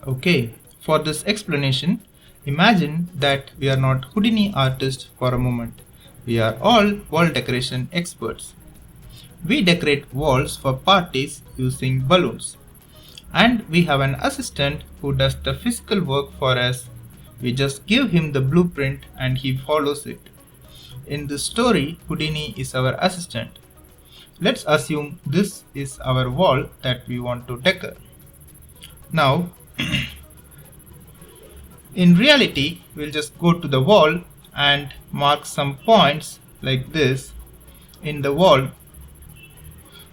Okay, for this explanation, imagine that we are not Houdini artists for a moment. We are all wall decoration experts. We decorate walls for parties using balloons. And we have an assistant who does the physical work for us. We just give him the blueprint and he follows it. In this story, Houdini is our assistant. Let's assume this is our wall that we want to decor. Now, in reality, we'll just go to the wall and mark some points like this in the wall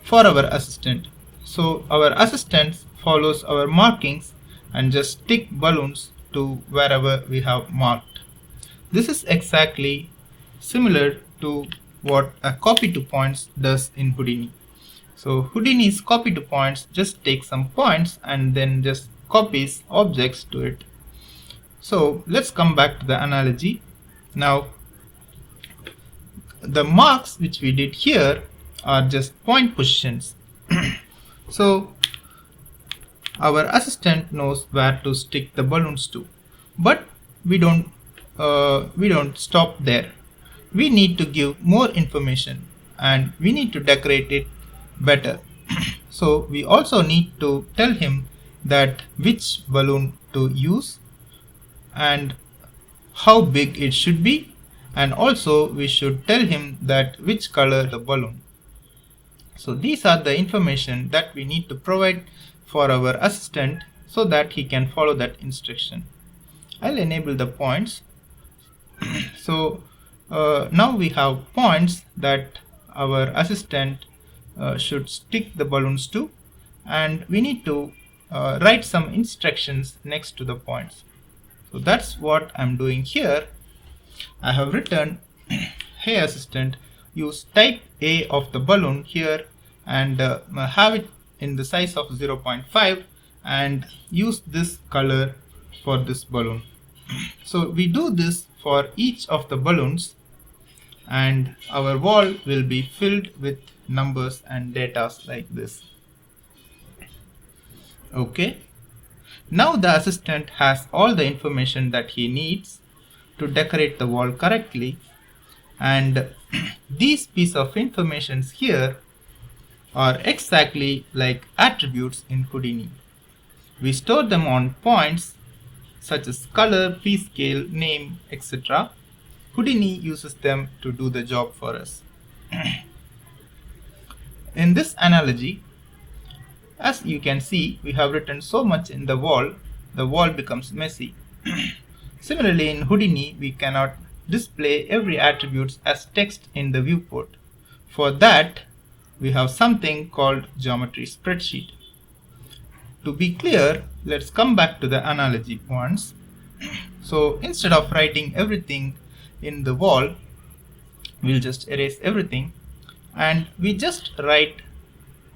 for our assistant. So our assistant follows our markings and just stick balloons to wherever we have marked. This is exactly similar to what a copy to points does in Houdini. So Houdini's copy to points just takes some points and then just copies objects to it. So let's come back to the analogy. Now the marks which we did here are just point positions. So our assistant knows where to stick the balloons to, but we don't stop there. We need to give more information and we need to decorate it better. So we also need to tell him that which balloon to use and how big it should be, and also we should tell him that which color the balloon. So these are the information that we need to provide for our assistant so that he can follow that instruction. I'll enable the points. So now we have points that our assistant should stick the balloons to, and we need to write some instructions next to the points. So that's what I'm doing here. I have written, hey assistant, use type A of the balloon here and have it in the size of 0.5 and use this color for this balloon. So we do this for each of the balloons and our wall will be filled with numbers and data like this. Okay. Now the assistant has all the information that he needs to decorate the wall correctly, and these pieces of information here are exactly like attributes in Houdini. We store them on points such as color, piece scale, name, etc. Houdini uses them to do the job for us. In this analogy, as you can see, we have written so much in the wall becomes messy. Similarly, in Houdini, we cannot display every attribute as text in the viewport. For that, we have something called geometry spreadsheet. To be clear, let's come back to the analogy once. So instead of writing everything in the wall, we'll just erase everything and we just write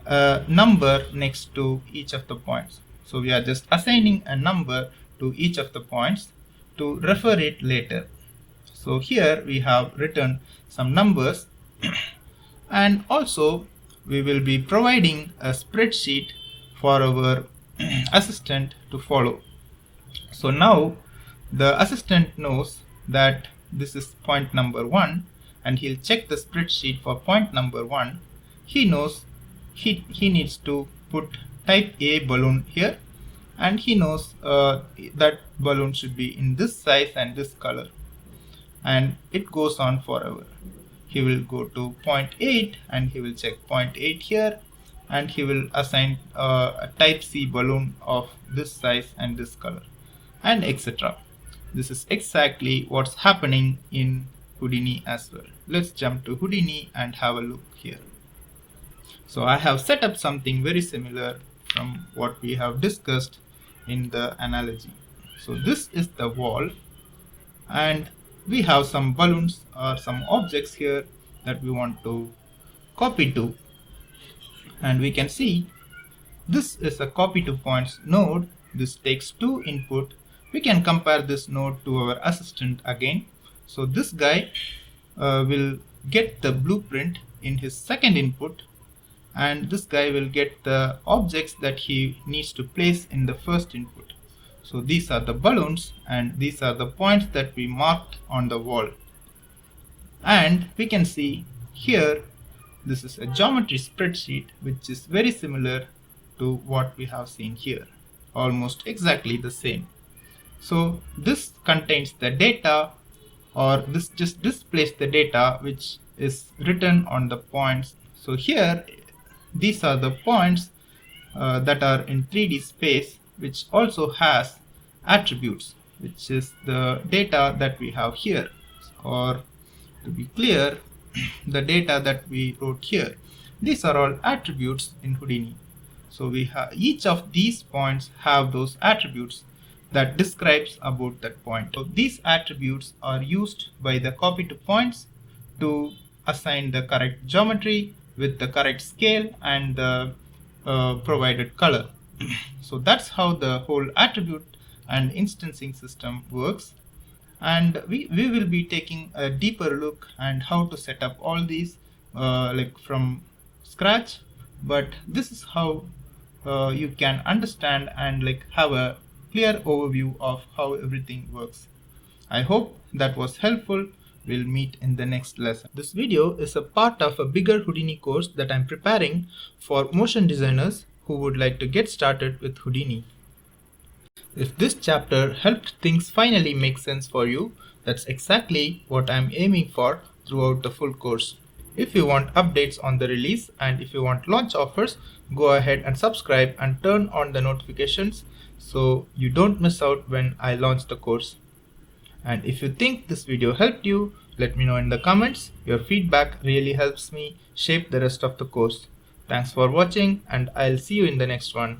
a number next to each of the points. So we are just assigning a number to each of the points to refer it later. So here we have written some numbers and also we will be providing a spreadsheet for our assistant to follow. So now the assistant knows that this is point number 1 and he'll check the spreadsheet for point number 1. He knows he needs to put type A balloon here, and he knows that balloon should be in this size and this color, and it goes on forever. He will go to point 8 and he will check point 8 here, and he will assign a type C balloon of this size and this color, and etc. This is exactly what's happening in Houdini as well. Let's jump to Houdini and have a look here. So I have set up something very similar from what we have discussed in the analogy. So this is the wall and we have some balloons or some objects here that we want to copy to, and we can see this is a copy to points node. This takes 2 input. We can compare this node to our assistant again. So this guy will get the blueprint in his second input, and this guy will get the objects that he needs to place in the first input. So these are the balloons and these are the points that we marked on the wall. And we can see here, this is a geometry spreadsheet which is very similar to what we have seen here, almost exactly the same. So this contains the data, or this just displays the data which is written on the points. So here these are the points that are in 3D space, which also has attributes, which is the data that we have here, or to be clear, the data that we wrote here. These are all attributes in Houdini. So we have each of these points have those attributes that describes about that point. So these attributes are used by the copy to points to assign the correct geometry with the correct scale and the provided color. So that's how the whole attribute and instancing system works. And we will be taking a deeper look and how to set up all these like from scratch, but this is how you can understand and like have a clear overview of how everything works. I hope that was helpful. We'll meet in the next lesson. This video is a part of a bigger Houdini course that I'm preparing for motion designers who would like to get started with Houdini. If this chapter helped things finally make sense for you, that's exactly what I'm aiming for throughout the full course. If you want updates on the release and if you want launch offers, go ahead and subscribe and turn on the notifications so you don't miss out when I launch the course. And if you think this video helped you, let me know in the comments. Your feedback really helps me shape the rest of the course. Thanks for watching and I'll see you in the next one.